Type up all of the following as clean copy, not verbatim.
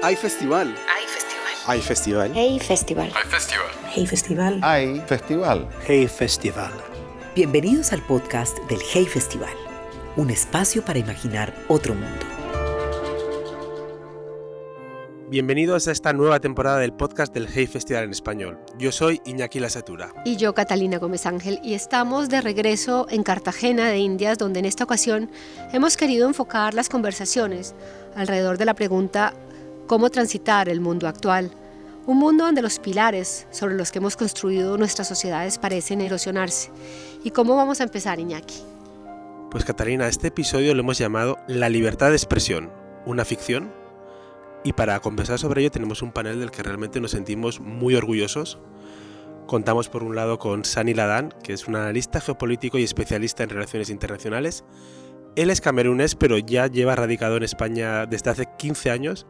Hay festival. Hay festival. Hay festival. Hey festival. Hay festival. Hey festival. Hay festival. Hey Festival. Bienvenidos al podcast del Hey Festival, un espacio para imaginar otro mundo. Bienvenidos a esta nueva temporada del podcast del Hey Festival en español. Yo soy Iñaki Lasatura. Y yo, Catalina Gómez Ángel, y estamos de regreso en Cartagena de Indias, donde en esta ocasión hemos querido enfocar las conversaciones alrededor de la pregunta ¿cómo transitar el mundo actual? Un mundo donde los pilares sobre los que hemos construido nuestras sociedades parecen erosionarse. ¿Y cómo vamos a empezar, Iñaki? Pues Catalina, este episodio lo hemos llamado La libertad de expresión, una ficción. Y para conversar sobre ello tenemos un panel del que realmente nos sentimos muy orgullosos. Contamos por un lado con Sani Ladán, que es un analista geopolítico y especialista en relaciones internacionales. Él es camerunés, pero ya lleva radicado en España desde hace 15 años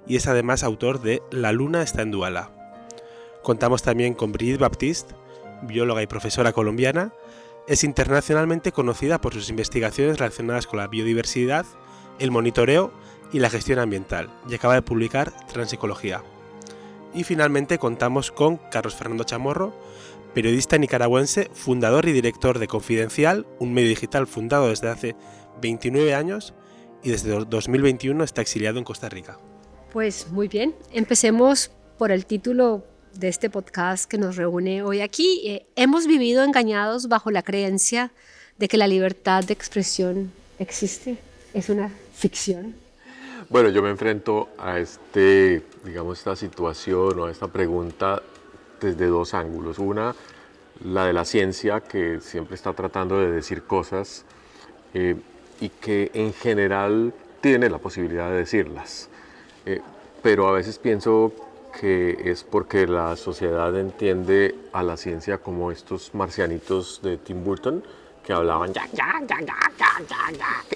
y es además autor de La luna está en Duala. Contamos también con Brigitte Baptiste, bióloga y profesora colombiana. Es internacionalmente conocida por sus investigaciones relacionadas con la biodiversidad, el monitoreo y la gestión ambiental, y acaba de publicar Transecología. Y finalmente contamos con Carlos Fernando Chamorro, periodista nicaragüense, fundador y director de Confidencial, un medio digital fundado desde hace 29 años y desde 2021 está exiliado en Costa Rica. Pues muy bien, empecemos por el título de este podcast que nos reúne hoy aquí. Hemos vivido engañados bajo la creencia de que la libertad de expresión existe. Es una ficción. Bueno, yo me enfrento a esta situación o a esta pregunta desde dos ángulos. Una, la de la ciencia, que siempre está tratando de decir cosas y que en general tiene la posibilidad de decirlas. Pero a veces pienso que es porque la sociedad entiende a la ciencia como estos marcianitos de Tim Burton, que hablaban ya,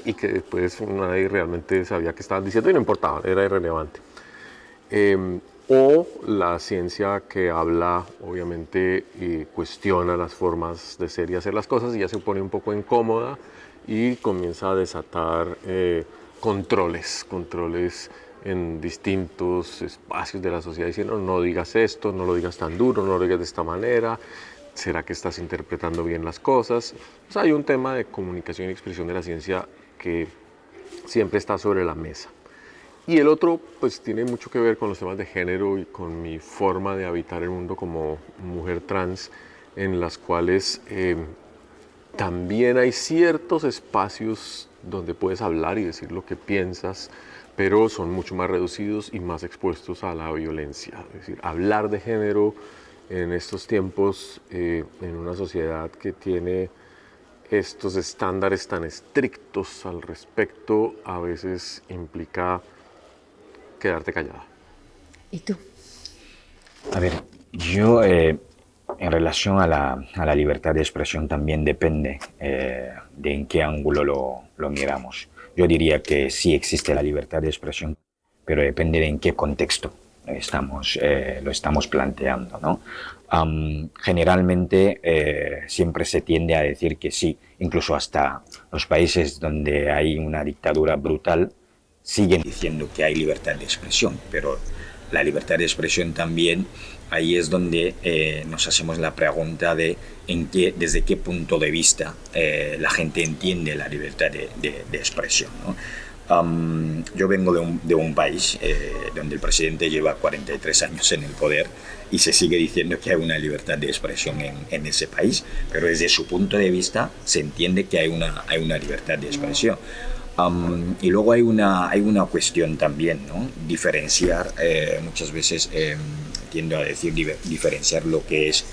y que después nadie realmente sabía qué estaban diciendo y no importaba, era irrelevante. O la ciencia que habla, obviamente, y cuestiona las formas de ser y hacer las cosas y ya se pone un poco incómoda y comienza a desatar controles en distintos espacios de la sociedad diciendo no digas esto, no lo digas tan duro, no lo digas de esta manera. ¿Será que estás interpretando bien las cosas? O sea, hay un tema de comunicación y expresión de la ciencia que siempre está sobre la mesa. Y el otro, pues, tiene mucho que ver con los temas de género y con mi forma de habitar el mundo como mujer trans, en las cuales también hay ciertos espacios donde puedes hablar y decir lo que piensas, pero son mucho más reducidos y más expuestos a la violencia. Es decir, hablar de género en estos tiempos, en una sociedad que tiene estos estándares tan estrictos al respecto, a veces implica quedarte callada. ¿Y tú? A ver, yo en relación a la libertad de expresión también depende de en qué ángulo lo miramos. Yo diría que sí existe la libertad de expresión, pero depende de en qué contexto lo estamos planteando, ¿no? Generalmente siempre se tiende a decir que sí, incluso hasta los países donde hay una dictadura brutal siguen diciendo que hay libertad de expresión, pero la libertad de expresión también, ahí es donde nos hacemos la pregunta de desde qué punto de vista la gente entiende la libertad de expresión, ¿no? Yo vengo de un país donde el presidente lleva 43 años en el poder y se sigue diciendo que hay una libertad de expresión en ese país, pero desde su punto de vista se entiende que hay una libertad de expresión. Y luego hay una cuestión también, ¿no? Diferenciar, muchas veces tiendo a decir diferenciar lo que es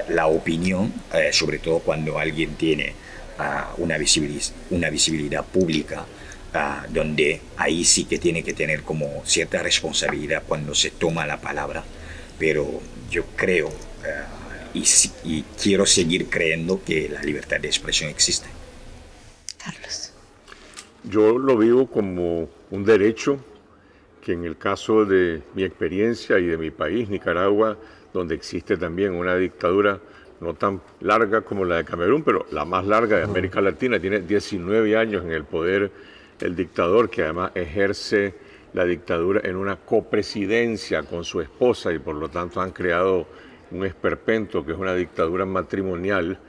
la opinión, sobre todo cuando alguien tiene una visibilidad pública, donde ahí sí que tiene que tener como cierta responsabilidad cuando se toma la palabra, pero yo creo y quiero seguir creyendo que la libertad de expresión existe. Carlos. Yo lo vivo como un derecho que en el caso de mi experiencia y de mi país, Nicaragua, donde existe también una dictadura no tan larga como la de Camerún, pero la más larga de América Latina, tiene 19 años en el poder el dictador, que además ejerce la dictadura en una copresidencia con su esposa y por lo tanto han creado un esperpento que es una dictadura matrimonial,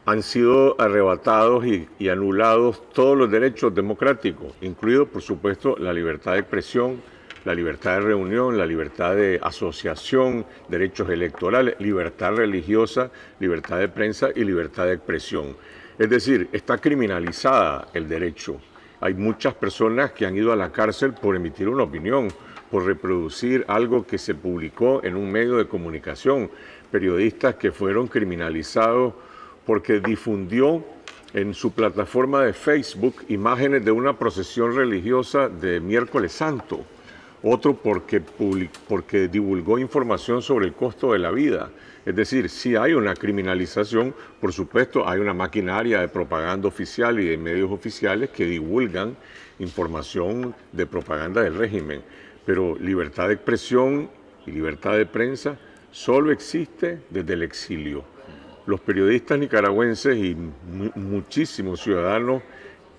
han sido arrebatados y anulados todos los derechos democráticos, incluido por supuesto la libertad de expresión, la libertad de reunión, la libertad de asociación, derechos electorales, libertad religiosa, libertad de prensa y libertad de expresión. Es decir, está criminalizada el derecho. Hay muchas personas que han ido a la cárcel por emitir una opinión, por reproducir algo que se publicó en un medio de comunicación, periodistas que fueron criminalizados porque difundió en su plataforma de Facebook imágenes de una procesión religiosa de Miércoles Santo, otro porque divulgó información sobre el costo de la vida. Es decir, si hay una criminalización, por supuesto hay una maquinaria de propaganda oficial y de medios oficiales que divulgan información de propaganda del régimen, pero libertad de expresión y libertad de prensa solo existe desde el exilio. Los periodistas nicaragüenses y muchísimos ciudadanos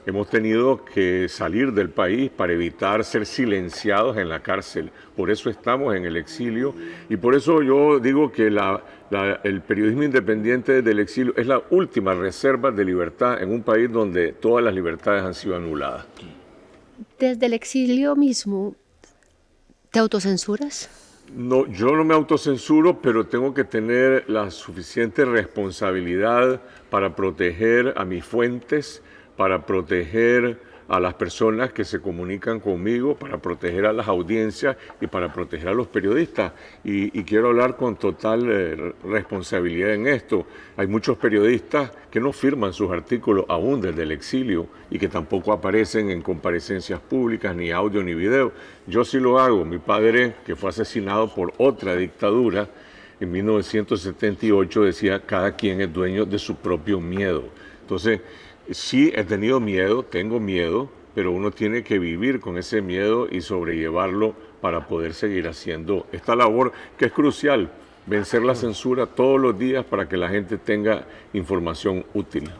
hemos tenido que salir del país para evitar ser silenciados en la cárcel. Por eso estamos en el exilio y por eso yo digo que el periodismo independiente desde el exilio es la última reserva de libertad en un país donde todas las libertades han sido anuladas. Desde el exilio mismo, ¿te autocensuras? No, yo no me autocensuro, pero tengo que tener la suficiente responsabilidad para proteger a mis fuentes, para proteger a las personas que se comunican conmigo, para proteger a las audiencias y para proteger a los periodistas. Y quiero hablar con total responsabilidad en esto. Hay muchos periodistas que no firman sus artículos aún desde el exilio y que tampoco aparecen en comparecencias públicas, ni audio ni video. Yo sí lo hago. Mi padre, que fue asesinado por otra dictadura, en 1978 decía, cada quien es dueño de su propio miedo. Entonces, sí he tenido miedo, tengo miedo, pero uno tiene que vivir con ese miedo y sobrellevarlo para poder seguir haciendo esta labor que es crucial, vencer la censura todos los días para que la gente tenga información útil.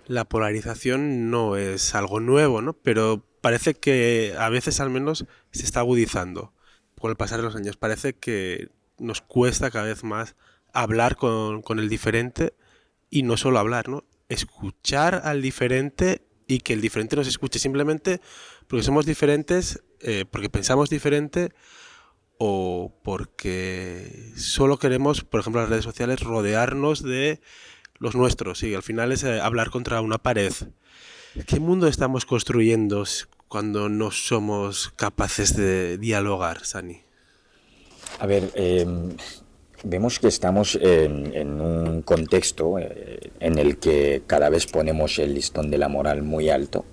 La polarización no es algo nuevo, ¿no? Pero parece que a veces al menos se está agudizando con el pasar de los años. Parece que nos cuesta cada vez más hablar con el diferente y no solo hablar, ¿no? Escuchar al diferente y que el diferente nos escuche simplemente porque somos diferentes, porque pensamos diferente o porque solo queremos, por ejemplo, en las redes sociales, rodearnos de los nuestros. Y al final es hablar contra una pared. ¿Qué mundo estamos construyendo cuando no somos capaces de dialogar, Sani? A ver, vemos que estamos en un contexto en el que cada vez ponemos el listón de la moral muy alto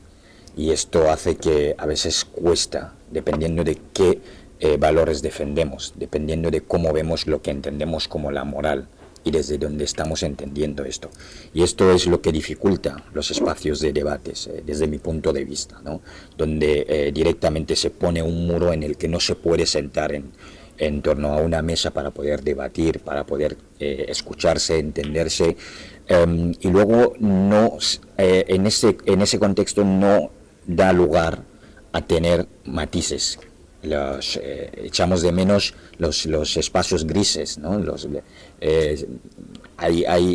y esto hace que a veces cuesta, dependiendo de qué valores defendemos, dependiendo de cómo vemos lo que entendemos como la moral y desde dónde estamos entendiendo esto. Y esto es lo que dificulta los espacios de debates, desde mi punto de vista, ¿no? Donde directamente se pone un muro en el que no se puede sentar en torno a una mesa para poder debatir, para poder escucharse, entenderse, y luego no, en ese contexto no da lugar a tener matices. Echamos de menos los espacios grises, ¿no?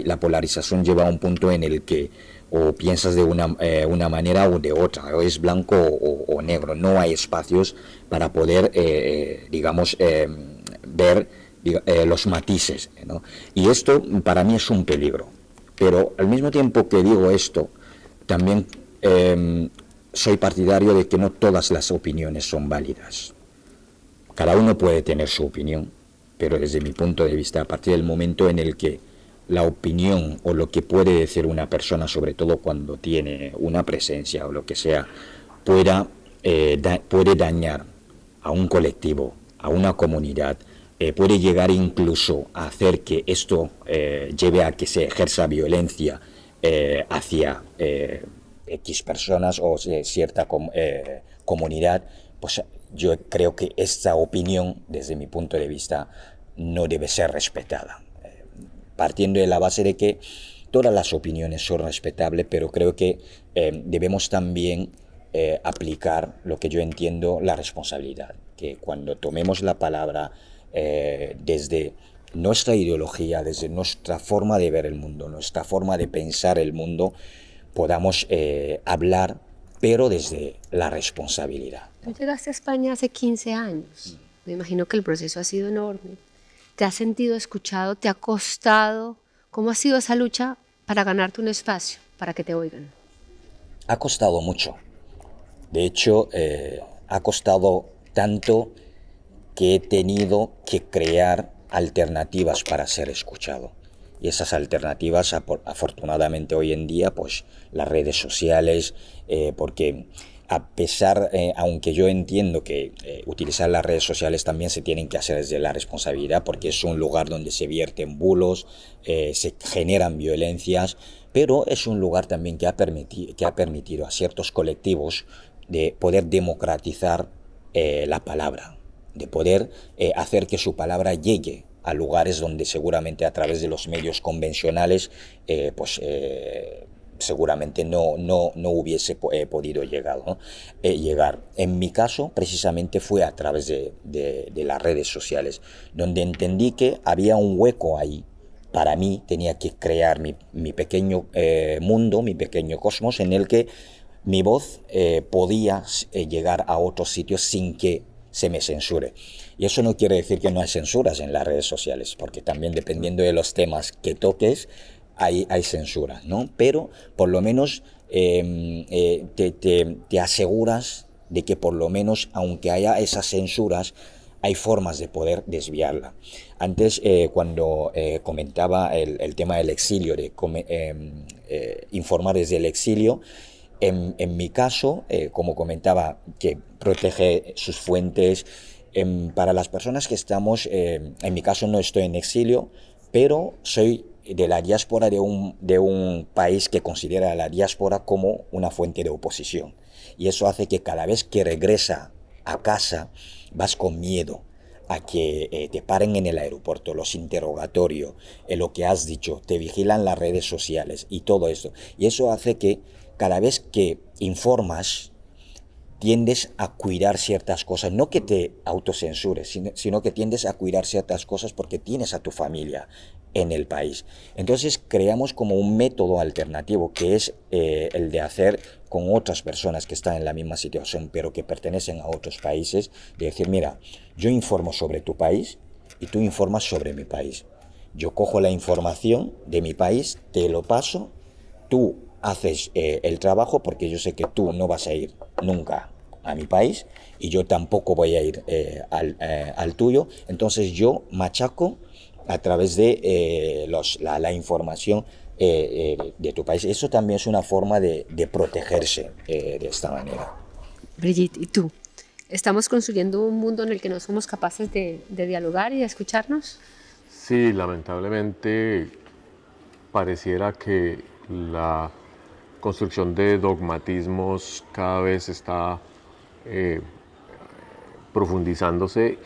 La polarización lleva a un punto en el que o piensas de una manera o de otra, o es blanco o negro, no hay espacios para poder, ver los matices, ¿no? Y esto para mí es un peligro, pero al mismo tiempo que digo esto, también soy partidario de que no todas las opiniones son válidas. Cada uno puede tener su opinión, pero desde mi punto de vista, a partir del momento en el que la opinión o lo que puede decir una persona, sobre todo cuando tiene una presencia o lo que sea, puede dañar a un colectivo, a una comunidad, puede llegar incluso a hacer que esto lleve a que se ejerza violencia hacia X personas o cierta comunidad, pues yo creo que esta opinión, desde mi punto de vista, no debe ser respetada. Partiendo de la base de que todas las opiniones son respetables, pero creo que debemos también aplicar lo que yo entiendo la responsabilidad, que cuando tomemos la palabra desde nuestra ideología, desde nuestra forma de ver el mundo, nuestra forma de pensar el mundo, podamos hablar, pero desde la responsabilidad. Tú llegaste a España hace 15 años. Me imagino que el proceso ha sido enorme. ¿Te has sentido escuchado? ¿Te ha costado? ¿Cómo ha sido esa lucha para ganarte un espacio, para que te oigan? Ha costado mucho. De hecho, ha costado tanto que he tenido que crear alternativas para ser escuchado. Y esas alternativas, afortunadamente hoy en día, pues las redes sociales, porque a pesar, aunque yo entiendo que utilizar las redes sociales también se tienen que hacer desde la responsabilidad, porque es un lugar donde se vierten bulos, se generan violencias, pero es un lugar también que ha permitido a ciertos colectivos de poder democratizar la palabra, de poder hacer que su palabra llegue a lugares donde seguramente a través de los medios convencionales seguramente no hubiese podido llegar, ¿no? Llegar. En mi caso, precisamente fue a través de las redes sociales, donde entendí que había un hueco ahí. Para mí tenía que crear mi pequeño mundo, mi pequeño cosmos, en el que mi voz podía llegar a otros sitios sin que se me censure. Y eso no quiere decir que no hay censuras en las redes sociales, porque también dependiendo de los temas que toques, hay censura, ¿no? Pero por lo menos te aseguras de que por lo menos, aunque haya esas censuras, hay formas de poder desviarla. Antes, cuando comentaba el tema del exilio, de informar desde el exilio, en mi caso, como comentaba, que protege sus fuentes, para las personas que estamos, en mi caso no estoy en exilio, pero soy de la diáspora de un país que considera a la diáspora como una fuente de oposición. Y eso hace que cada vez que regresa a casa vas con miedo a que te paren en el aeropuerto, los interrogatorios, lo que has dicho, te vigilan las redes sociales y todo eso. Y eso hace que cada vez que informas, tiendes a cuidar ciertas cosas, no que te autocensures, sino que tiendes a cuidar ciertas cosas porque tienes a tu familia en el país. Entonces creamos como un método alternativo que es el de hacer con otras personas que están en la misma situación pero que pertenecen a otros países, de decir, mira, yo informo sobre tu país y tú informas sobre mi país. Yo cojo la información de mi país, te lo paso, tú haces el trabajo porque yo sé que tú no vas a ir nunca a mi país y yo tampoco voy a ir al tuyo. Entonces yo machaco a través de la información de tu país. Eso también es una forma de protegerse de esta manera. Brigitte, ¿y tú? ¿Estamos construyendo un mundo en el que no somos capaces de dialogar y de escucharnos? Sí, lamentablemente pareciera que la construcción de dogmatismos cada vez está profundizándose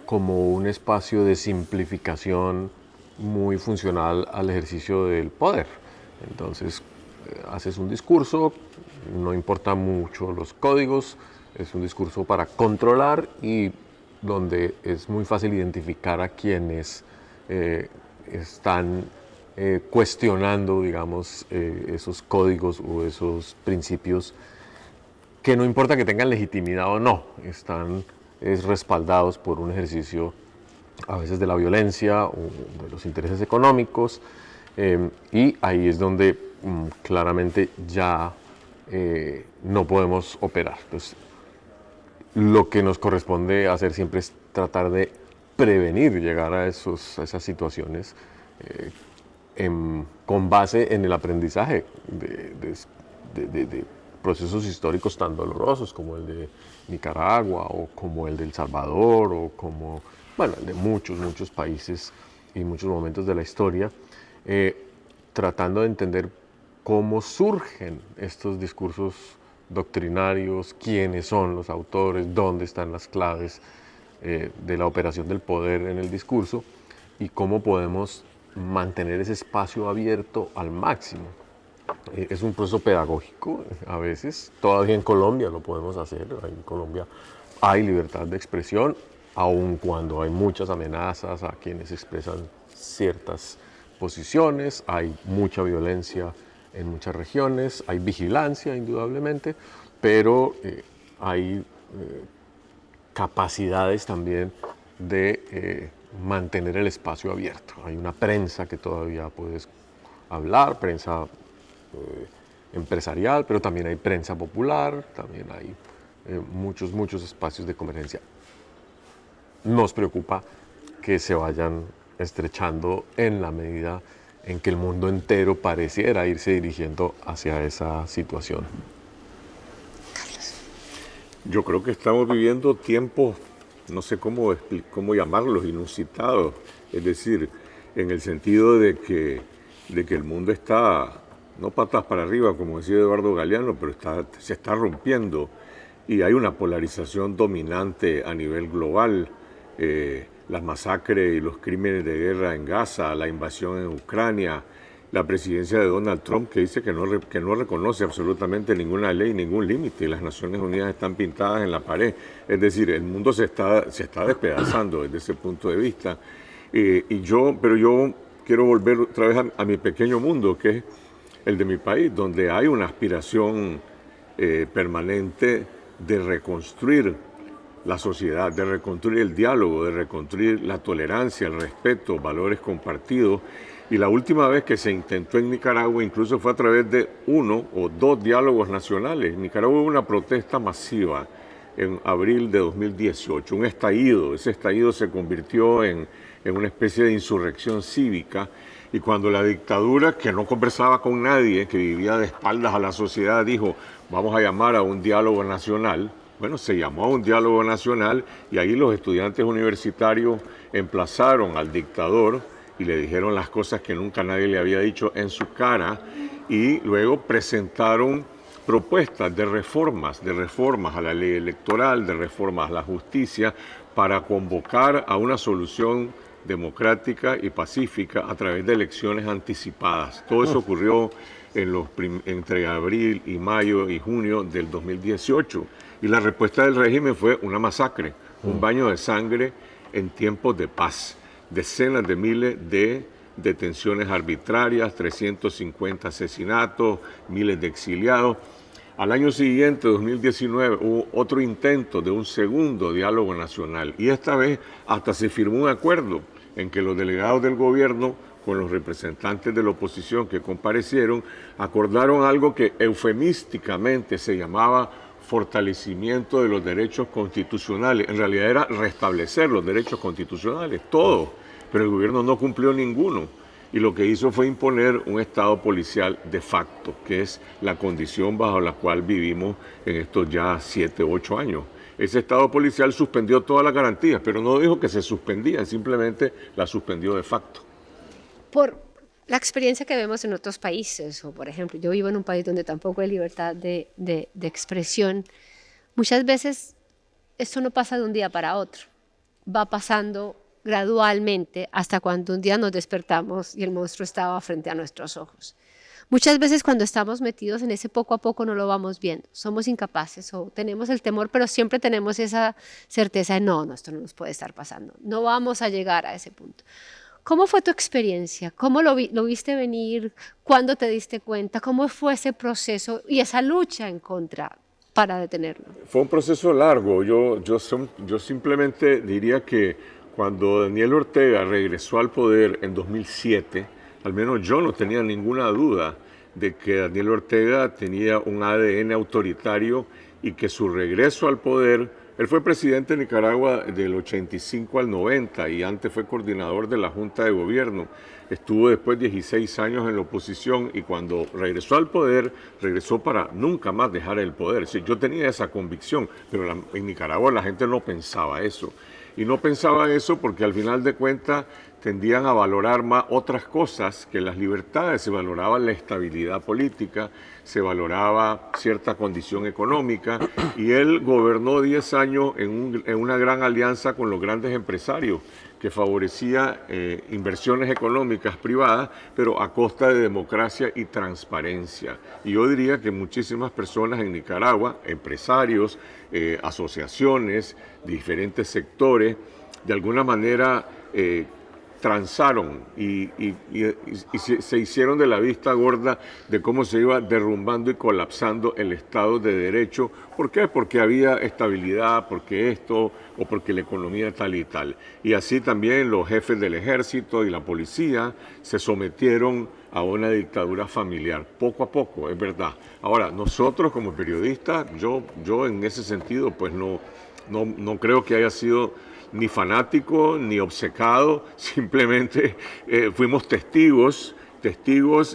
como un espacio de simplificación muy funcional al ejercicio del poder. Entonces, haces un discurso, no importa mucho los códigos, es un discurso para controlar y donde es muy fácil identificar a quienes están cuestionando, digamos, esos códigos o esos principios que no importa que tengan legitimidad o no, están respaldados por un ejercicio a veces de la violencia o de los intereses económicos, y ahí es donde claramente ya no podemos operar. Entonces, lo que nos corresponde hacer siempre es tratar de prevenir llegar a esas situaciones con base en el aprendizaje de procesos históricos tan dolorosos como el de Nicaragua o como el de El Salvador o como, bueno, el de muchos países y muchos momentos de la historia, tratando de entender cómo surgen estos discursos doctrinarios, quiénes son los autores, dónde están las claves de la operación del poder en el discurso y cómo podemos mantener ese espacio abierto al máximo Es un proceso pedagógico a veces. Todavía en Colombia lo podemos hacer. En Colombia hay libertad de expresión, aun cuando hay muchas amenazas a quienes expresan ciertas posiciones, hay mucha violencia en muchas regiones, hay vigilancia indudablemente, pero hay capacidades también de mantener el espacio abierto. Hay una prensa que todavía puedes hablar, prensa empresarial, pero también hay prensa popular, también hay muchos espacios de convergencia. Nos preocupa que se vayan estrechando en la medida en que el mundo entero pareciera irse dirigiendo hacia esa situación. Yo creo que estamos viviendo tiempos, no sé cómo llamarlos, inusitados. Es decir, en el sentido de que el mundo está, no patas para arriba, como decía Eduardo Galeano, pero se está rompiendo y hay una polarización dominante a nivel global. Las masacres y los crímenes de guerra en Gaza, la invasión en Ucrania, la presidencia de Donald Trump que dice que no reconoce absolutamente ninguna ley, ningún límite, y las Naciones Unidas están pintadas en la pared. Es decir, el mundo se está despedazando desde ese punto de vista. Pero yo quiero volver otra vez a mi pequeño mundo, que es el de mi país, donde hay una aspiración permanente de reconstruir la sociedad, de reconstruir el diálogo, de reconstruir la tolerancia, el respeto, valores compartidos. Y la última vez que se intentó en Nicaragua incluso fue a través de 1 o 2 diálogos nacionales. En Nicaragua hubo una protesta masiva en abril de 2018, un estallido. Ese estallido se convirtió en una especie de insurrección cívica, y cuando la dictadura, que no conversaba con nadie, que vivía de espaldas a la sociedad, dijo, vamos a llamar a un diálogo nacional. Bueno, se llamó a un diálogo nacional y ahí los estudiantes universitarios emplazaron al dictador y le dijeron las cosas que nunca nadie le había dicho en su cara, y luego presentaron propuestas de reformas a la ley electoral, de reformas a la justicia, para convocar a una solución democrática y pacífica a través de elecciones anticipadas. Todo eso ocurrió entre abril y mayo y junio del 2018. Y la respuesta del régimen fue una masacre, un baño de sangre en tiempos de paz. Decenas de miles de detenciones arbitrarias, 350 asesinatos, miles de exiliados. Al año siguiente, 2019, hubo otro intento de un segundo diálogo nacional, y esta vez hasta se firmó un acuerdo en que los delegados del gobierno con los representantes de la oposición que comparecieron acordaron algo que eufemísticamente se llamaba fortalecimiento de los derechos constitucionales. En realidad era restablecer los derechos constitucionales, todos, pero el gobierno no cumplió ninguno. Y lo que hizo fue imponer un estado policial de facto, que es la condición bajo la cual vivimos en estos ya 7, 8 años. Ese estado policial suspendió todas las garantías, pero no dijo que se suspendían, simplemente las suspendió de facto. Por la experiencia que vemos en otros países, o por ejemplo, yo vivo en un país donde tampoco hay libertad de expresión, muchas veces esto no pasa de un día para otro, va pasando gradualmente hasta cuando un día nos despertamos y el monstruo estaba frente a nuestros ojos. Muchas veces cuando estamos metidos en ese poco a poco no lo vamos viendo, somos incapaces o tenemos el temor, pero siempre tenemos esa certeza de no, esto no nos puede estar pasando, no vamos a llegar a ese punto. ¿Cómo fue tu experiencia? ¿Cómo lo viste venir? ¿Cuándo te diste cuenta? ¿Cómo fue ese proceso y esa lucha en contra para detenerlo? Fue un proceso largo. Yo simplemente diría que cuando Daniel Ortega regresó al poder en 2007, al menos yo no tenía ninguna duda de que Daniel Ortega tenía un ADN autoritario y que su regreso al poder. Él fue presidente de Nicaragua del 85 al 90 y antes fue coordinador de la Junta de Gobierno. Estuvo después 16 años en la oposición y cuando regresó al poder, regresó para nunca más dejar el poder. Sí, yo tenía esa convicción, pero en Nicaragua la gente no pensaba eso. Y no pensaba eso porque al final de cuentas tendían a valorar más otras cosas que las libertades. Se valoraba la estabilidad política, se valoraba cierta condición económica, y él gobernó 10 años en una gran alianza con los grandes empresarios que favorecía inversiones económicas privadas, pero a costa de democracia y transparencia. Y yo diría que muchísimas personas en Nicaragua, empresarios, asociaciones, diferentes sectores, de alguna manera transaron y se hicieron de la vista gorda de cómo se iba derrumbando y colapsando el Estado de Derecho. ¿Por qué? Porque había estabilidad, porque esto o porque la economía tal y tal. Y así también los jefes del ejército y la policía se sometieron a una dictadura familiar, poco a poco, es verdad. Ahora, nosotros como periodistas, yo en ese sentido, pues no creo que haya sido ni fanático, ni obcecado, simplemente fuimos testigos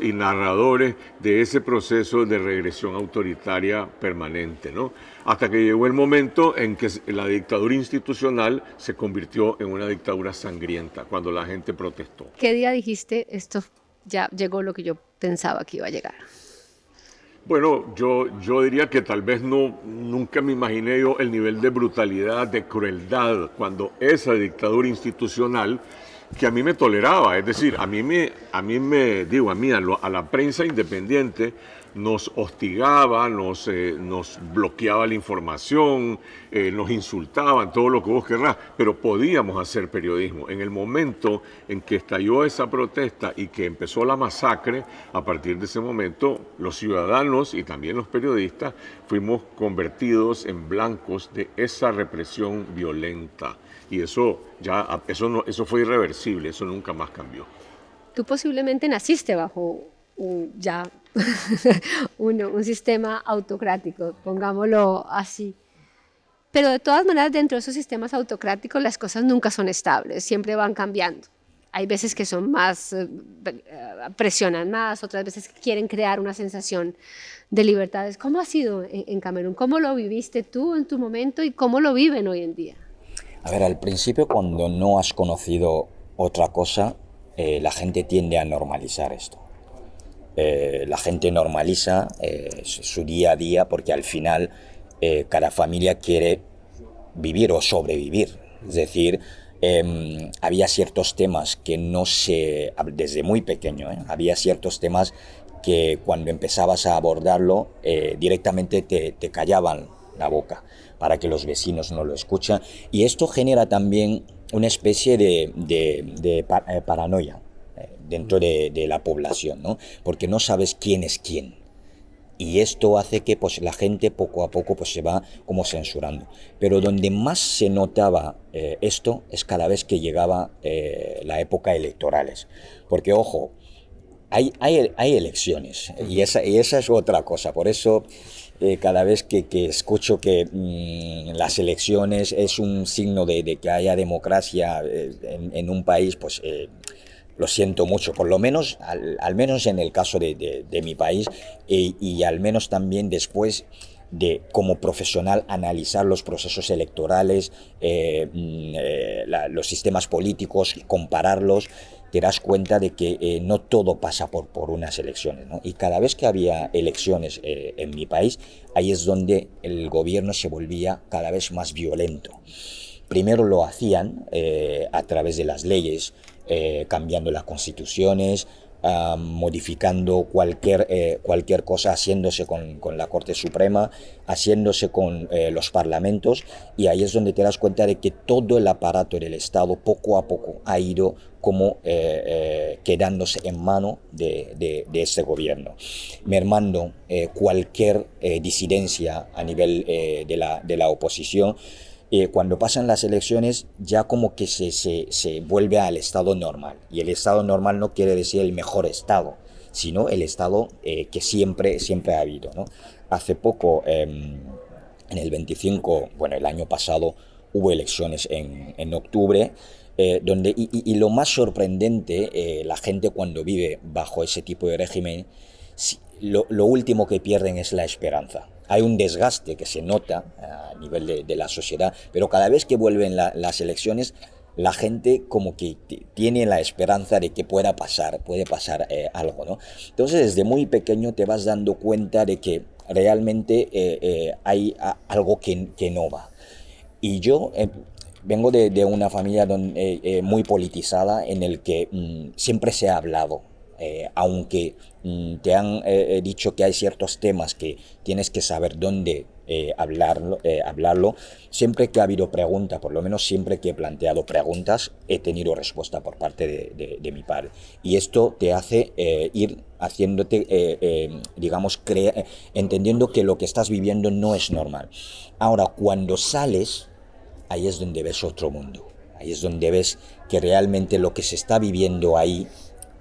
y narradores de ese proceso de regresión autoritaria permanente, ¿no? Hasta que llegó el momento en que la dictadura institucional se convirtió en una dictadura sangrienta, cuando la gente protestó. ¿Qué día dijiste, esto ya llegó lo que yo pensaba que iba a llegar? Bueno, yo diría que tal vez nunca me imaginé yo el nivel de brutalidad, de crueldad, cuando esa dictadura institucional, que a mí me toleraba, es decir, a la prensa independiente nos hostigaba, nos bloqueaba la información, nos insultaban, todo lo que vos querrás, pero podíamos hacer periodismo. En el momento en que estalló esa protesta y que empezó la masacre, a partir de ese momento los ciudadanos y también los periodistas fuimos convertidos en blancos de esa represión violenta. Y eso fue irreversible, eso nunca más cambió. Tú posiblemente naciste bajo un sistema autocrático, pongámoslo así. Pero de todas maneras, dentro de esos sistemas autocráticos las cosas nunca son estables, siempre van cambiando. Hay veces que son más, presionan más, otras veces que quieren crear una sensación de libertades. ¿Cómo ha sido en Camerún? ¿Cómo lo viviste tú en tu momento y cómo lo viven hoy en día? A ver, al principio, cuando no has conocido otra cosa, la gente tiende a normalizar esto. La gente normaliza su día a día porque al final cada familia quiere vivir o sobrevivir. Es decir, había ciertos temas que desde muy pequeño, había ciertos temas que cuando empezabas a abordarlo directamente te callaban la boca para que los vecinos no lo escuchen. Y esto genera también una especie de paranoia dentro de la población, ¿no? Porque no sabes quién es quién. Y esto hace que pues, la gente poco a poco pues, se va como censurando. Pero donde más se notaba esto es cada vez que llegaba la época electorales. Porque, ojo, hay elecciones y esa es otra cosa. Por eso cada vez que escucho que las elecciones es un signo de que haya democracia en un país, pues lo siento mucho, por lo menos, al menos en el caso de mi país y al menos también después de como profesional analizar los procesos electorales, los sistemas políticos, compararlos, te das cuenta de que no todo pasa por unas elecciones, ¿no? Y cada vez que había elecciones en mi país, ahí es donde el gobierno se volvía cada vez más violento. Primero lo hacían a través de las leyes, cambiando las constituciones, modificando cualquier cosa, haciéndose con la Corte Suprema, haciéndose con los parlamentos, y ahí es donde te das cuenta de que todo el aparato del Estado poco a poco ha ido como quedándose en mano de ese gobierno, mermando cualquier disidencia a nivel de la oposición. Cuando pasan las elecciones ya como que se vuelve al estado normal, y el estado normal no quiere decir el mejor estado, sino el estado que siempre ha habido, ¿no? Hace poco, en el 25, bueno, el año pasado, hubo elecciones en octubre, donde, y lo más sorprendente, la gente cuando vive bajo ese tipo de régimen, lo último que pierden es la esperanza. Hay un desgaste que se nota a nivel de la sociedad, pero cada vez que vuelven las elecciones, la gente como que tiene la esperanza de que puede pasar algo, ¿no? Entonces, desde muy pequeño te vas dando cuenta de que realmente hay algo que no va. Y yo vengo de una familia muy politizada en el que siempre se ha hablado. Aunque te han dicho que hay ciertos temas que tienes que saber dónde hablarlo, siempre que ha habido preguntas, por lo menos siempre que he planteado preguntas, he tenido respuesta por parte de mi padre. Y esto te hace ir haciéndote, digamos, entendiendo que lo que estás viviendo no es normal. Ahora, cuando sales, ahí es donde ves otro mundo. Ahí es donde ves que realmente lo que se está viviendo ahí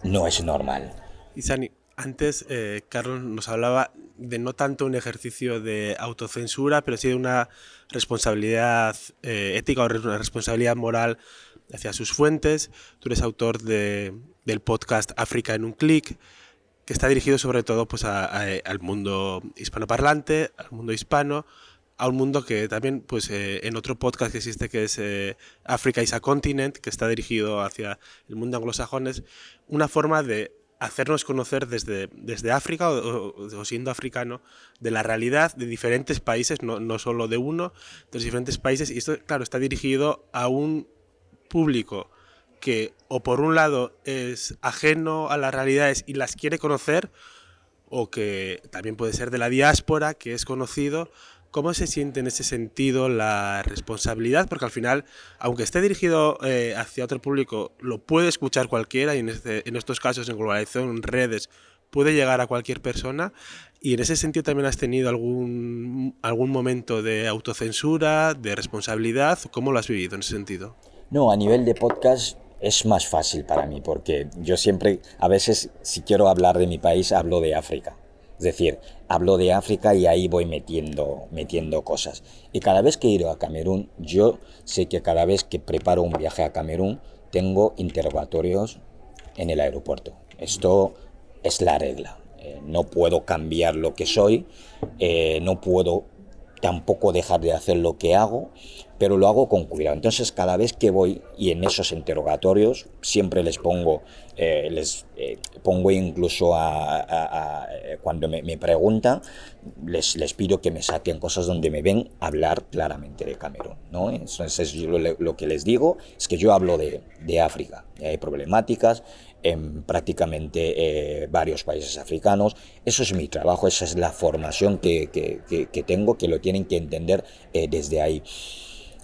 no es normal. Y Sani, antes Carlos nos hablaba de no tanto un ejercicio de autocensura, pero sí de una responsabilidad ética o una responsabilidad moral hacia sus fuentes. Tú eres autor del podcast África en un clic, que está dirigido sobre todo pues, al mundo hispanoparlante, al mundo hispano, a un mundo que también, pues en otro podcast que existe que es Africa is a Continent, que está dirigido hacia el mundo anglosajón, es una forma de hacernos conocer desde África o siendo africano de la realidad de diferentes países, no solo de uno, de los diferentes países. Y esto, claro, está dirigido a un público que o por un lado es ajeno a las realidades y las quiere conocer, o que también puede ser de la diáspora, que es conocido. ¿Cómo se siente en ese sentido la responsabilidad? Porque al final, aunque esté dirigido hacia otro público, lo puede escuchar cualquiera y en estos casos, en globalización, en redes, puede llegar a cualquier persona. Y en ese sentido también has tenido algún momento de autocensura, de responsabilidad. ¿Cómo lo has vivido en ese sentido? No, a nivel de podcast es más fácil para mí porque yo siempre, a veces, si quiero hablar de mi país, hablo de África. Es decir, hablo de África y ahí voy metiendo cosas. Y cada vez que he ido a Camerún, yo sé que cada vez que preparo un viaje a Camerún, tengo interrogatorios en el aeropuerto. Esto es la regla. No puedo cambiar lo que soy, no puedo tampoco dejar de hacer lo que hago, pero lo hago con cuidado. Entonces, cada vez que voy y en esos interrogatorios, siempre les pongo incluso cuando me preguntan, les pido que me saquen cosas donde me ven hablar claramente de Camerún, ¿no? Entonces, yo lo que les digo es que yo hablo de África, hay problemáticas en prácticamente varios países africanos. Eso es mi trabajo, esa es la formación que tengo, que lo tienen que entender desde ahí.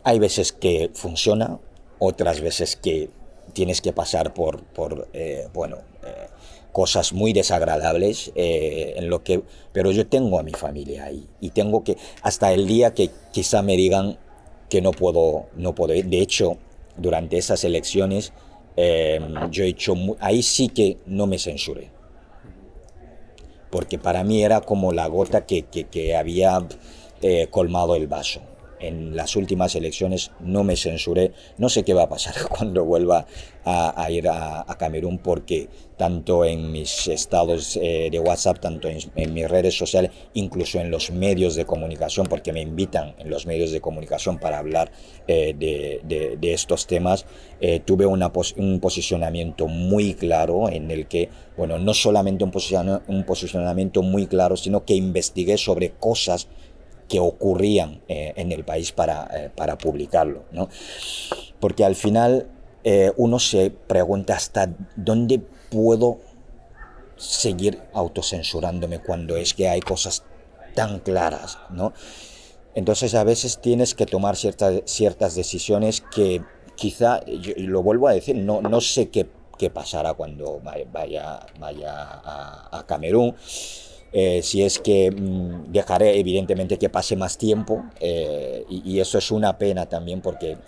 Hay veces que funciona, otras veces que tienes que pasar por cosas muy desagradables, pero yo tengo a mi familia ahí y tengo que, hasta el día que quizá me digan que no puedo ir. De hecho, durante esas elecciones, yo he hecho, ahí sí que no me censuré, porque para mí era como la gota que había colmado el vaso. En las últimas elecciones no me censuré. No sé qué va a pasar cuando vuelva a ir a Camerún, porque tanto en mis estados de WhatsApp, tanto en mis redes sociales, incluso en los medios de comunicación, porque me invitan en los medios de comunicación para hablar de estos temas, tuve un posicionamiento muy claro en el que, bueno, no solamente un posicionamiento muy claro, sino que investigué sobre cosas que ocurrían en el país para publicarlo, ¿no? Porque al final uno se pregunta hasta dónde puedo seguir autocensurándome cuando es que hay cosas tan claras, ¿no? Entonces a veces tienes que tomar ciertas decisiones que quizá, yo lo vuelvo a decir, no sé qué pasará cuando vaya a Camerún. Si es que dejaré evidentemente que pase más tiempo, y eso es una pena también, porque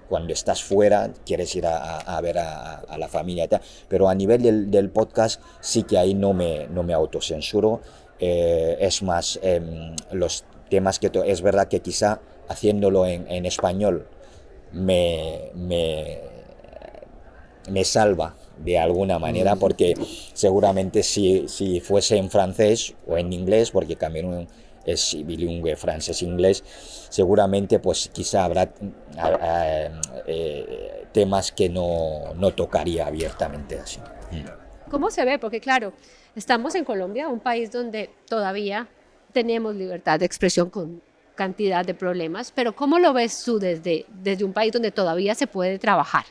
cuando estás fuera quieres ir a ver a la familia y tal, pero a nivel del podcast sí que ahí no me autocensuro. Es más, los temas que es verdad que quizá haciéndolo en español me salva de alguna manera, porque seguramente si fuese en francés o en inglés, porque Camerún es bilingüe francés-inglés, seguramente pues quizá habrá temas que no tocaría abiertamente así. ¿Cómo se ve? Porque claro, estamos en Colombia, un país donde todavía tenemos libertad de expresión con cantidad de problemas, pero ¿cómo lo ves tú desde un país donde todavía se puede trabajar?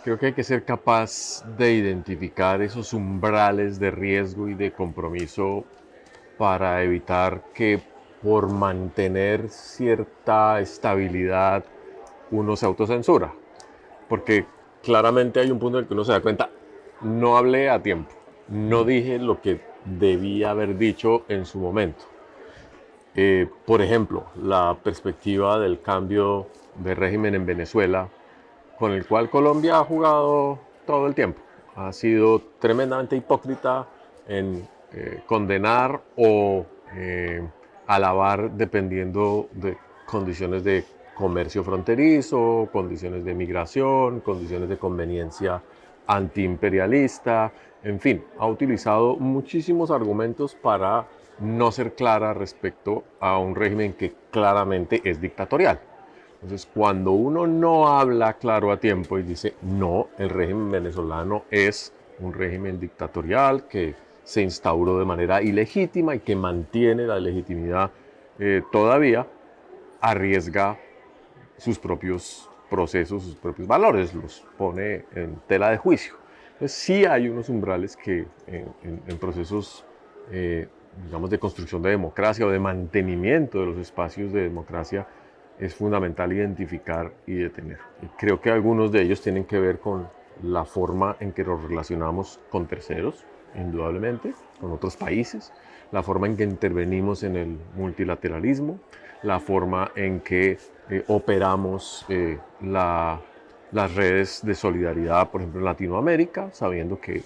Creo que hay que ser capaz de identificar esos umbrales de riesgo y de compromiso para evitar que por mantener cierta estabilidad uno se autocensura. Porque claramente hay un punto en el que uno se da cuenta, no hablé a tiempo, no dije lo que debía haber dicho en su momento. Por ejemplo, la perspectiva del cambio de régimen en Venezuela, con el cual Colombia ha jugado todo el tiempo. Ha sido tremendamente hipócrita en condenar o alabar dependiendo de condiciones de comercio fronterizo, condiciones de migración, condiciones de conveniencia antiimperialista, en fin, ha utilizado muchísimos argumentos para no ser clara respecto a un régimen que claramente es dictatorial. Entonces, cuando uno no habla claro a tiempo y dice, no, el régimen venezolano es un régimen dictatorial que se instauró de manera ilegítima y que mantiene la legitimidad todavía, arriesga sus propios procesos, sus propios valores, los pone en tela de juicio. Entonces, sí hay unos umbrales que en procesos, digamos, de construcción de democracia o de mantenimiento de los espacios de democracia es fundamental identificar y detener. Y creo que algunos de ellos tienen que ver con la forma en que nos relacionamos con terceros, indudablemente, con otros países, la forma en que intervenimos en el multilateralismo, la forma en que operamos las redes de solidaridad, por ejemplo, en Latinoamérica, sabiendo que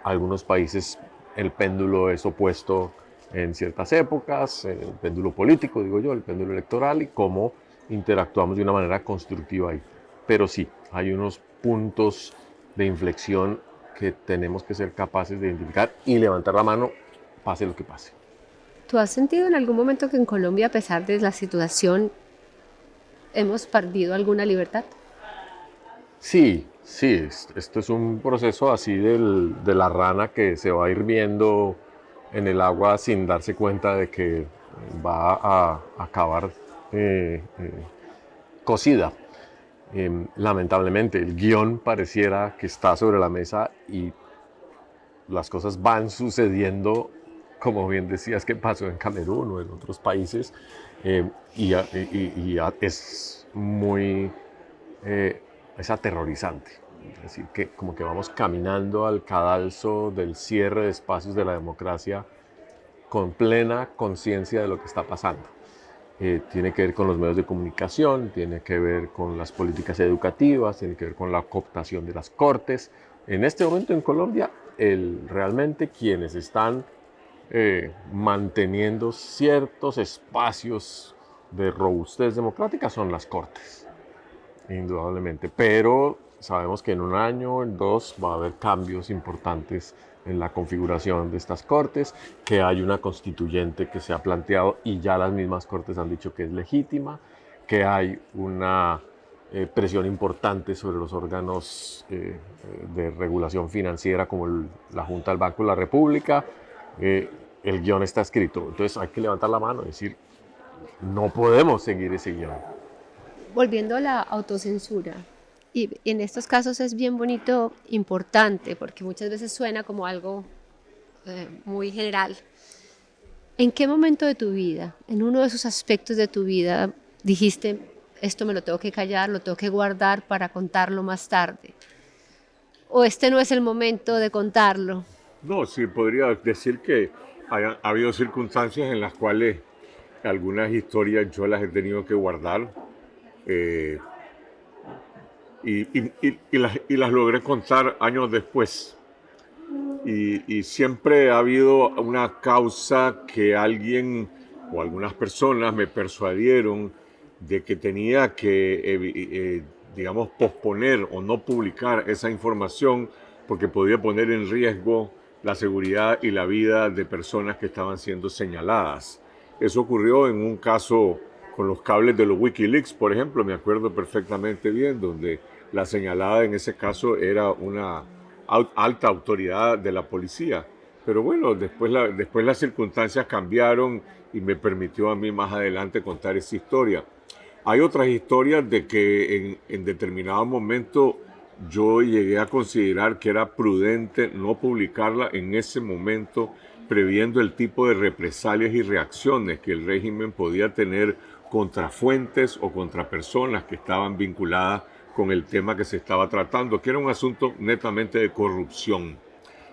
algunos países el péndulo es opuesto en ciertas épocas, el péndulo político, digo yo, el péndulo electoral, y cómo interactuamos de una manera constructiva ahí. Pero sí, hay unos puntos de inflexión que tenemos que ser capaces de identificar y levantar la mano, pase lo que pase. ¿Tú has sentido en algún momento que en Colombia, a pesar de la situación, hemos perdido alguna libertad? Sí, esto es un proceso así de la rana que se va hirviendo en el agua sin darse cuenta de que va a acabar cocida. Lamentablemente, el guión pareciera que está sobre la mesa y las cosas van sucediendo, como bien decías que pasó en Camerún o en otros países, es muy es aterrorizante. Es decir, que como que vamos caminando al cadalso del cierre de espacios de la democracia con plena conciencia de lo que está pasando. Tiene que ver con los medios de comunicación, tiene que ver con las políticas educativas, tiene que ver con la cooptación de las cortes. En este momento en Colombia, realmente quienes están manteniendo ciertos espacios de robustez democrática son las cortes, indudablemente. Pero sabemos que en un año, en dos, va a haber cambios importantes en la configuración de estas cortes, que hay una constituyente que se ha planteado y ya las mismas cortes han dicho que es legítima, que hay una presión importante sobre los órganos de regulación financiera como la Junta del Banco de la República. El guión está escrito, entonces hay que levantar la mano y decir, no podemos seguir ese guión. Volviendo a la autocensura, y en estos casos es bien bonito, importante, porque muchas veces suena como algo muy general. ¿En qué momento de tu vida, en uno de esos aspectos de tu vida, dijiste, esto me lo tengo que callar, lo tengo que guardar para contarlo más tarde? ¿O este no es el momento de contarlo? No, sí, podría decir que ha habido circunstancias en las cuales algunas historias yo las he tenido que guardar y las logré contar años después. Y siempre ha habido una causa que alguien o algunas personas me persuadieron de que tenía que, digamos, posponer o no publicar esa información porque podía poner en riesgo la seguridad y la vida de personas que estaban siendo señaladas. Eso ocurrió en un caso con los cables de los Wikileaks, por ejemplo, me acuerdo perfectamente bien, donde la señalada en ese caso era una alta autoridad de la policía. Pero bueno, después las circunstancias cambiaron y me permitió a mí más adelante contar esa historia. Hay otras historias de que en determinado momento yo llegué a considerar que era prudente no publicarla en ese momento, previendo el tipo de represalias y reacciones que el régimen podía tener contra fuentes o contra personas que estaban vinculadas con el tema que se estaba tratando, que era un asunto netamente de corrupción.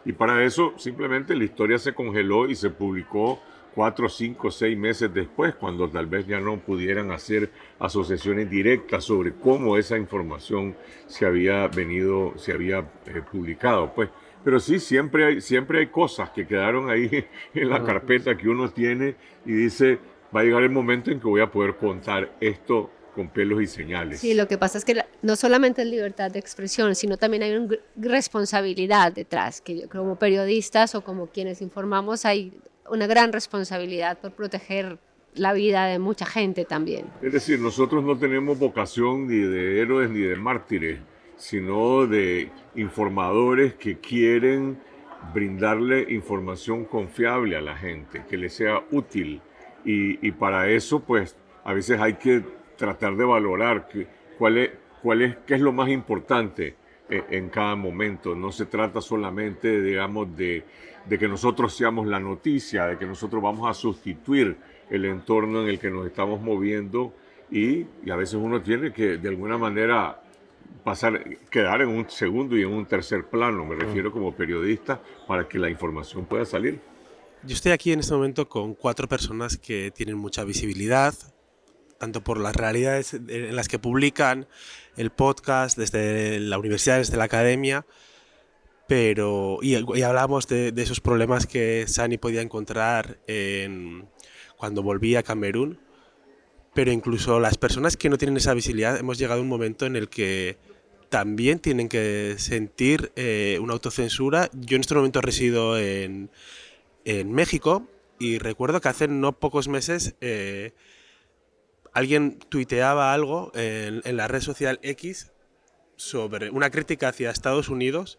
Y para eso simplemente la historia se congeló y se publicó 4, 5, 6 meses después, cuando tal vez ya no pudieran hacer asociaciones directas sobre cómo esa información se había publicado, pues. Pero sí, siempre hay cosas que quedaron ahí en la carpeta que uno tiene y dice, va a llegar el momento en que voy a poder contar esto con pelos y señales. Sí, lo que pasa es que no solamente es libertad de expresión, sino también hay una responsabilidad detrás, que yo creo como periodistas o como quienes informamos hay una gran responsabilidad por proteger la vida de mucha gente también. Es decir, nosotros no tenemos vocación ni de héroes ni de mártires, sino de informadores que quieren brindarle información confiable a la gente, que le sea útil. Y para eso, pues, a veces hay que tratar de valorar qué es lo más importante en cada momento. No se trata solamente, digamos, de que nosotros seamos la noticia, de que nosotros vamos a sustituir el entorno en el que nos estamos moviendo y a veces uno tiene que, de alguna manera, quedar en un segundo y en un tercer plano, me refiero como periodista, para que la información pueda salir. Yo estoy aquí en este momento con 4 personas que tienen mucha visibilidad, tanto por las realidades en las que publican el podcast, desde la universidad, desde la academia, y hablamos de esos problemas que Sani podía encontrar cuando volvía a Camerún, pero incluso las personas que no tienen esa visibilidad hemos llegado a un momento en el que también tienen que sentir una autocensura. Yo en este momento resido en México y recuerdo que hace no pocos meses alguien tuiteaba algo en la red social X sobre una crítica hacia Estados Unidos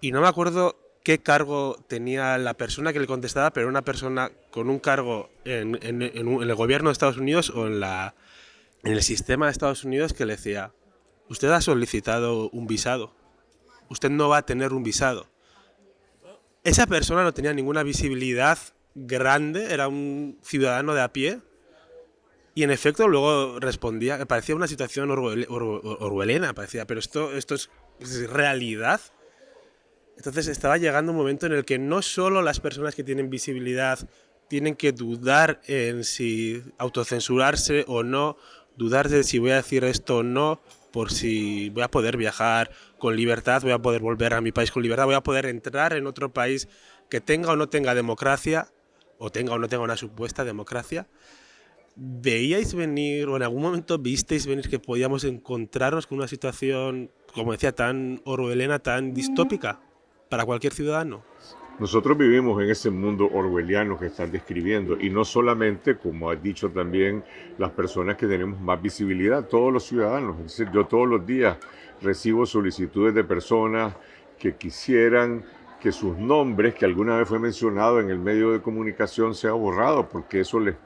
y no me acuerdo qué cargo tenía la persona que le contestaba, pero una persona con un cargo en el gobierno de Estados Unidos o en el sistema de Estados Unidos que le decía: usted ha solicitado un visado, usted no va a tener un visado. Esa persona no tenía ninguna visibilidad grande, era un ciudadano de a pie. Y en efecto luego respondía, me parecía una situación orwelliana, parecía, pero esto es realidad. Entonces estaba llegando un momento en el que no solo las personas que tienen visibilidad tienen que dudar en si autocensurarse o no, dudar de si voy a decir esto o no, por si voy a poder viajar con libertad, voy a poder volver a mi país con libertad, voy a poder entrar en otro país que tenga o no tenga democracia, o tenga o no tenga una supuesta democracia. ¿Veíais venir o en algún momento visteis venir que podíamos encontrarnos con una situación, como decía, tan orwelliana, tan distópica para cualquier ciudadano? Nosotros vivimos en ese mundo orwelliano que estás describiendo y no solamente, como has dicho también, las personas que tenemos más visibilidad, todos los ciudadanos. Es decir, yo todos los días recibo solicitudes de personas que quisieran que sus nombres, que alguna vez fue mencionado en el medio de comunicación, sea borrado, porque eso les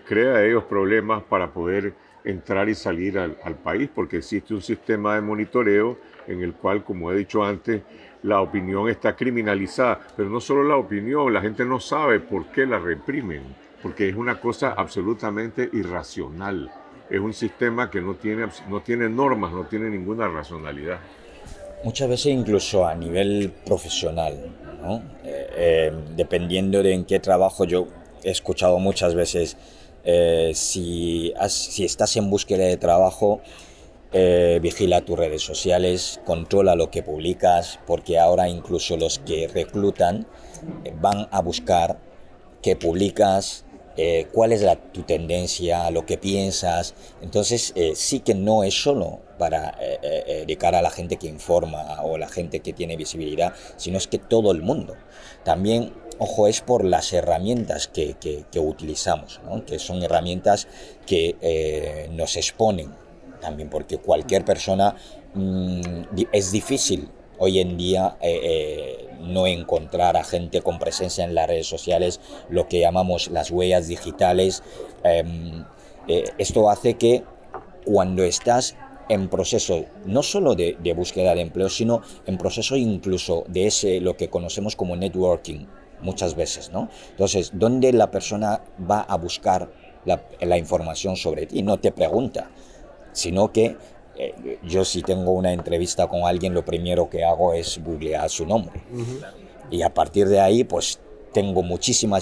crea a ellos problemas para poder entrar y salir al país, porque existe un sistema de monitoreo en el cual, como he dicho antes, la opinión está criminalizada, pero no solo la opinión, la gente no sabe por qué la reprimen, porque es una cosa absolutamente irracional, es un sistema que no tiene normas, no tiene ninguna racionalidad. Muchas veces incluso a nivel profesional, ¿no? Dependiendo de en qué trabajo, yo he escuchado muchas veces, si estás en búsqueda de trabajo, vigila tus redes sociales, controla lo que publicas, porque ahora incluso los que reclutan van a buscar qué publicas, cuál es tu tendencia, lo que piensas. Entonces sí que no es solo para de cara a la gente que informa o la gente que tiene visibilidad, sino es que todo el mundo. También, ojo, es por las herramientas que utilizamos, ¿no? Que son herramientas que nos exponen también, porque cualquier persona es difícil hoy en día no encontrar a gente con presencia en las redes sociales, lo que llamamos las huellas digitales. Esto hace que cuando estás en proceso no solo de búsqueda de empleo, sino en proceso incluso de lo que conocemos como networking, muchas veces, ¿no? Entonces, ¿dónde la persona va a buscar la información sobre ti? No te pregunta, sino que yo si tengo una entrevista con alguien, lo primero que hago es googlear su nombre. Y a partir de ahí, pues tengo muchísima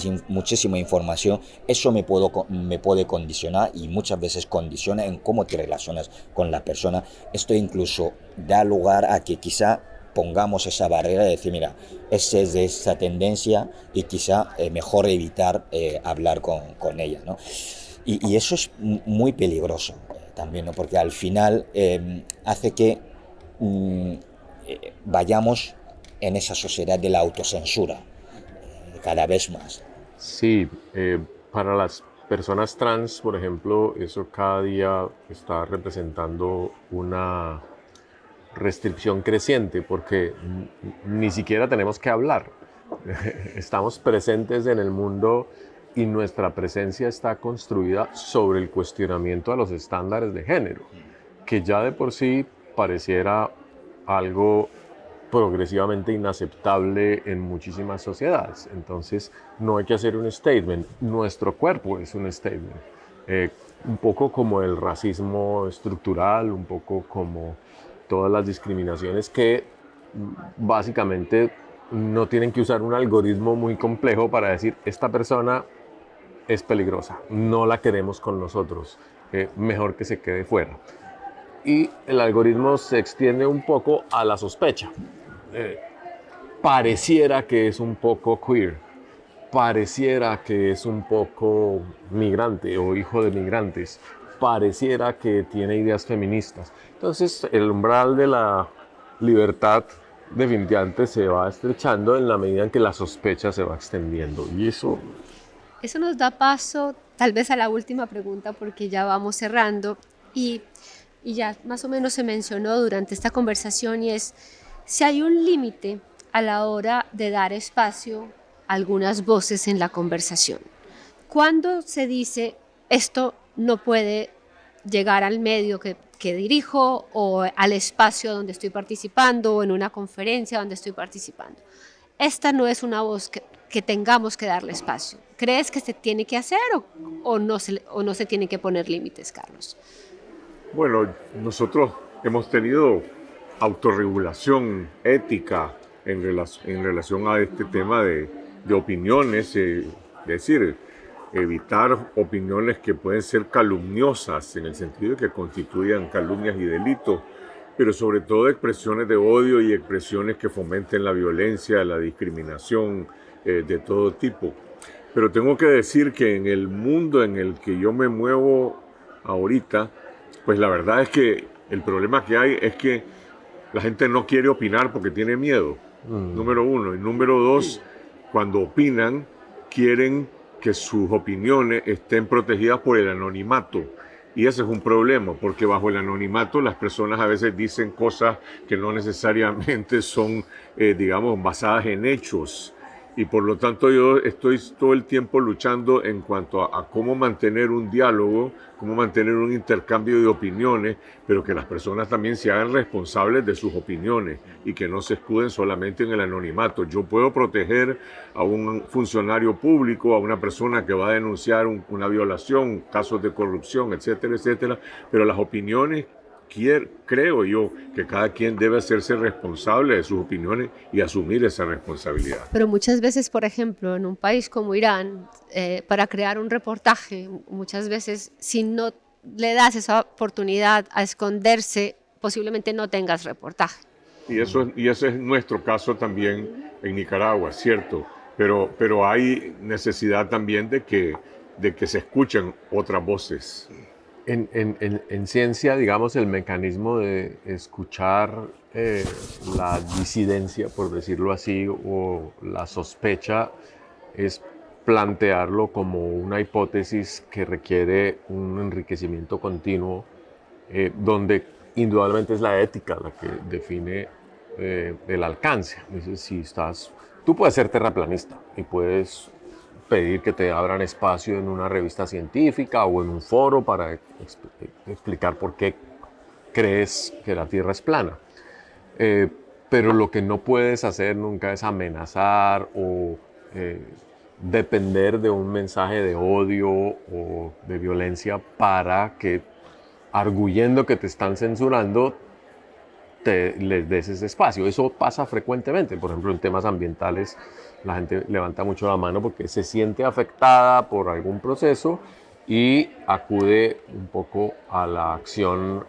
información. Eso me puede condicionar, y muchas veces condiciona en cómo te relacionas con la persona. Esto incluso da lugar a que quizá pongamos esa barrera de decir, mira, ese es de esa tendencia y quizá mejor evitar hablar con ella, ¿no? Y eso es muy peligroso también, ¿no? Porque al final hace que vayamos en esa sociedad de la autocensura cada vez más. Sí, para las personas trans, por ejemplo, eso cada día está representando una restricción creciente, porque ni siquiera tenemos que hablar. Estamos presentes en el mundo y nuestra presencia está construida sobre el cuestionamiento a los estándares de género, que ya de por sí pareciera algo progresivamente inaceptable en muchísimas sociedades. Entonces no hay que hacer un statement, nuestro cuerpo es un statement, un poco como el racismo estructural, un poco como todas las discriminaciones que básicamente no tienen que usar un algoritmo muy complejo para decir esta persona es peligrosa, no la queremos con nosotros, mejor que se quede fuera. Y el algoritmo se extiende un poco a la sospecha. Pareciera que es un poco queer, pareciera que es un poco migrante o hijo de migrantes, pareciera que tiene ideas feministas. Entonces el umbral de la libertad definitivamente se va estrechando en la medida en que la sospecha se va extendiendo. Y eso nos da paso tal vez a la última pregunta, porque ya vamos cerrando y ya más o menos se mencionó durante esta conversación, y es si hay un límite a la hora de dar espacio a algunas voces en la conversación. ¿Cuándo se dice esto no puede llegar al medio que dirijo o al espacio donde estoy participando o en una conferencia donde estoy participando? Esta no es una voz que tengamos que darle espacio. ¿Crees que se tiene que hacer o no se tiene que poner límites, Carlos? Bueno, nosotros hemos tenido autorregulación ética en relación a este tema de opiniones, es decir, evitar opiniones que pueden ser calumniosas en el sentido de que constituyan calumnias y delitos, pero sobre todo expresiones de odio y expresiones que fomenten la violencia, la discriminación de todo tipo. Pero tengo que decir que en el mundo en el que yo me muevo ahorita, pues la verdad es que el problema que hay es que la gente no quiere opinar porque tiene miedo, número uno. Y número dos, cuando opinan, quieren que sus opiniones estén protegidas por el anonimato. Y ese es un problema, porque bajo el anonimato las personas a veces dicen cosas que no necesariamente son, digamos, basadas en hechos. Y por lo tanto yo estoy todo el tiempo luchando en cuanto a cómo mantener un diálogo, cómo mantener un intercambio de opiniones, pero que las personas también se hagan responsables de sus opiniones y que no se escuden solamente en el anonimato. Yo puedo proteger a un funcionario público, a una persona que va a denunciar una violación, casos de corrupción, etcétera, etcétera, pero las opiniones, creo yo que cada quien debe hacerse responsable de sus opiniones y asumir esa responsabilidad. Pero muchas veces, por ejemplo, en un país como Irán, para crear un reportaje, muchas veces si no le das esa oportunidad a esconderse, posiblemente no tengas reportaje. Y ese es nuestro caso también en Nicaragua, cierto, pero hay necesidad también de que se escuchen otras voces. En ciencia, digamos, el mecanismo de escuchar la disidencia, por decirlo así, o la sospecha, es plantearlo como una hipótesis que requiere un enriquecimiento continuo, donde indudablemente es la ética la que define el alcance. Dices, tú puedes ser terraplanista y puedes pedir que te abran espacio en una revista científica o en un foro para explicar por qué crees que la Tierra es plana. Pero lo que no puedes hacer nunca es amenazar o depender de un mensaje de odio o de violencia para que, arguyendo que te están censurando, les des ese espacio. Eso pasa frecuentemente. Por ejemplo, en temas ambientales, la gente levanta mucho la mano porque se siente afectada por algún proceso y acude un poco a la acción,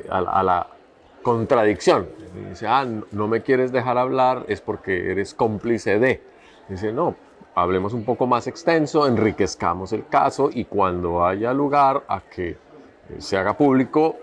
a la contradicción. Y dice, no me quieres dejar hablar, es porque eres cómplice de. Dice, no, hablemos un poco más extenso, enriquezcamos el caso y cuando haya lugar a que se haga público,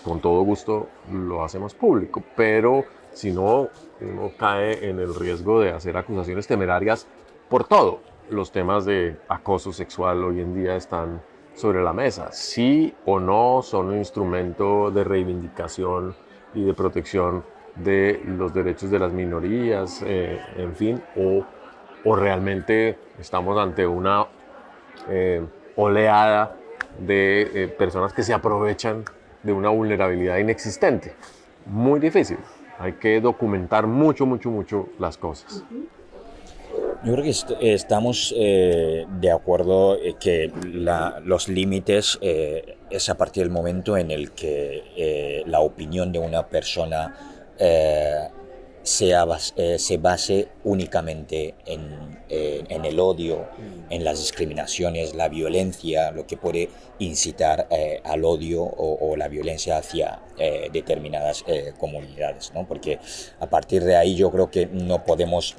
con todo gusto lo hacemos público, pero si no, uno cae en el riesgo de hacer acusaciones temerarias por todo. Los temas de acoso sexual hoy en día están sobre la mesa. Sí o no son un instrumento de reivindicación y de protección de los derechos de las minorías, en fin, o realmente estamos ante una oleada de personas que se aprovechan de una vulnerabilidad inexistente. Muy difícil. Hay que documentar mucho las cosas. Yo creo que estamos de acuerdo que los límites es a partir del momento en el que la opinión de una persona se base únicamente en el odio, en las discriminaciones, la violencia, lo que puede incitar al odio o la violencia hacia determinadas comunidades, ¿no? Porque a partir de ahí yo creo que no podemos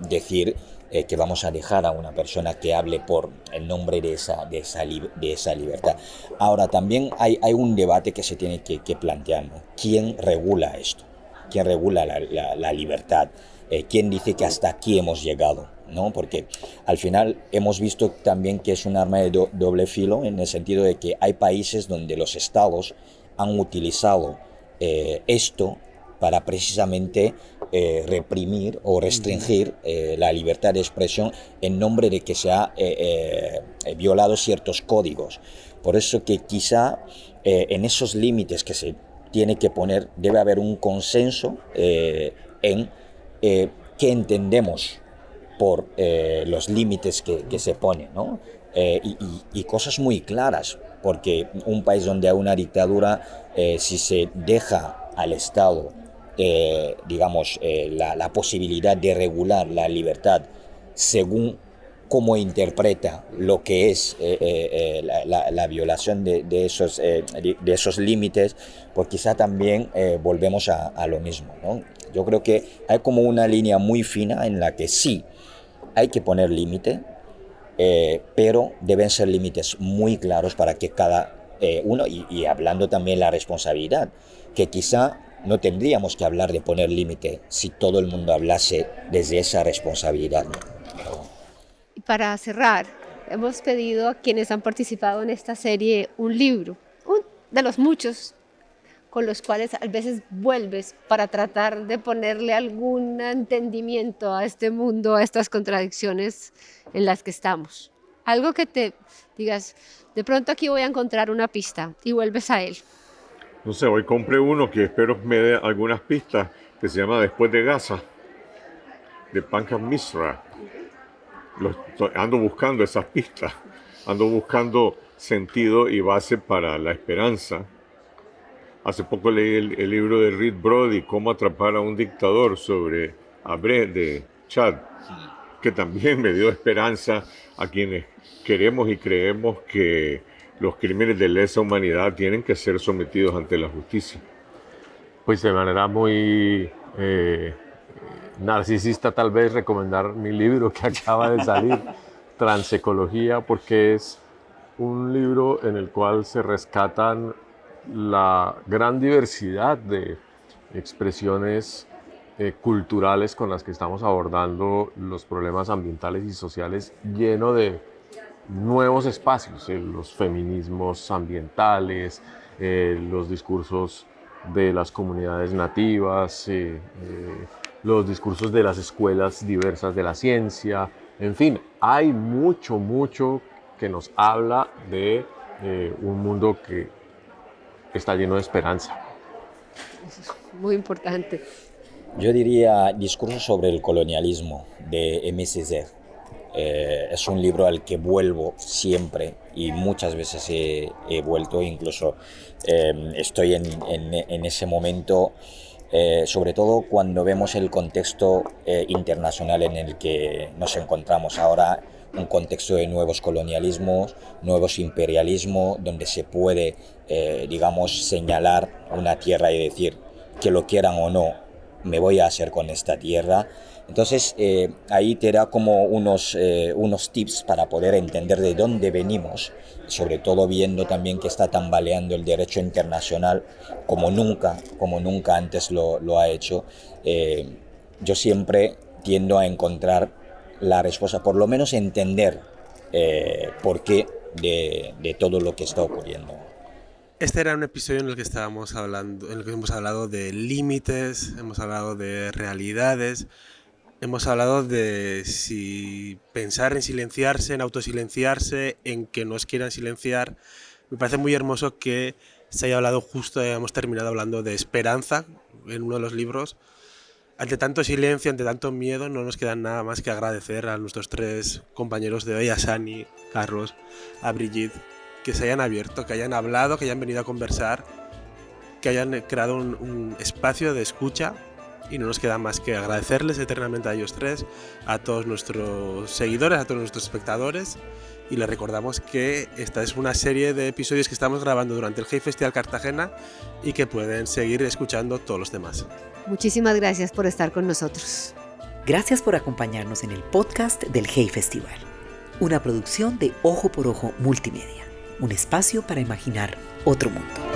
decir que vamos a dejar a una persona que hable por el nombre de esa libertad. Ahora, también hay un debate que se tiene que plantear, ¿no? ¿Quién regula esto? ¿Quién regula la libertad? ¿Quién dice que hasta aquí hemos llegado? ¿No? Porque al final hemos visto también que es un arma de doble filo, en el sentido de que hay países donde los estados han utilizado esto para precisamente reprimir o restringir la libertad de expresión en nombre de que se ha violado ciertos códigos. Por eso que quizá en esos límites que se tiene que poner, debe haber un consenso en qué entendemos por los límites que se ponen, ¿no? Y cosas muy claras, porque un país donde hay una dictadura, si se deja al Estado, la posibilidad de regular la libertad según cómo interpreta lo que es la violación de esos límites, pues quizá también volvemos a lo mismo, ¿no? Yo creo que hay como una línea muy fina en la que sí hay que poner límite, pero deben ser límites muy claros para que cada uno, y hablando también de la responsabilidad, que quizá no tendríamos que hablar de poner límite si todo el mundo hablase desde esa responsabilidad, ¿no? Y para cerrar, hemos pedido a quienes han participado en esta serie un libro, de los muchos con los cuales a veces vuelves para tratar de ponerle algún entendimiento a este mundo, a estas contradicciones en las que estamos. Algo que te digas, de pronto aquí voy a encontrar una pista, y vuelves a él. No sé, hoy compré uno que espero me dé algunas pistas, que se llama Después de Gaza, de Pankaj Mishra. Ando buscando esas pistas, ando buscando sentido y base para la esperanza. Hace poco leí el libro de Reed Brody, Cómo atrapar a un dictador, sobre Abre de Chad, que también me dio esperanza a quienes queremos y creemos que los crímenes de lesa humanidad tienen que ser sometidos ante la justicia. Pues de manera muy narcisista tal vez recomendar mi libro que acaba de salir, Transecología, porque es un libro en el cual se rescatan la gran diversidad de expresiones culturales con las que estamos abordando los problemas ambientales y sociales, lleno de nuevos espacios, los feminismos ambientales, los discursos de las comunidades nativas, los discursos de las escuelas diversas de la ciencia, en fin, hay mucho que nos habla de un mundo que está lleno de esperanza. Eso es muy importante. Yo diría Discurso sobre el colonialismo de Aimé Césaire. Es un libro al que vuelvo siempre y muchas veces he vuelto, incluso estoy en ese momento, sobre todo cuando vemos el contexto internacional en el que nos encontramos ahora, un contexto de nuevos colonialismos, nuevos imperialismos, donde se puede, digamos, señalar una tierra y decir que lo quieran o no, me voy a hacer con esta tierra. Entonces ahí te da como unos tips para poder entender de dónde venimos, sobre todo viendo también que está tambaleando el derecho internacional como nunca antes lo ha hecho. Yo siempre tiendo a encontrar la respuesta, por lo menos entender por qué de todo lo que está ocurriendo. Este era un episodio en el que estábamos hablando, en el que hemos hablado de límites, hemos hablado de realidades, hemos hablado de si pensar en silenciarse, en autosilenciarse, en que nos quieran silenciar. Me parece muy hermoso que se haya hablado justo, hemos terminado hablando de esperanza en uno de los libros. Ante tanto silencio, ante tanto miedo, no nos queda nada más que agradecer a nuestros 3 compañeros de hoy, a Sani, Carlos, a Brigitte, que se hayan abierto, que hayan hablado, que hayan venido a conversar, que hayan creado un espacio de escucha, y no nos queda más que agradecerles eternamente a ellos 3, a todos nuestros seguidores, a todos nuestros espectadores, y les recordamos que esta es una serie de episodios que estamos grabando durante el Hey Festival Cartagena y que pueden seguir escuchando todos los demás. Muchísimas gracias por estar con nosotros. Gracias por acompañarnos en el podcast del Hey Festival, una producción de Ojo por Ojo Multimedia, un espacio para imaginar otro mundo.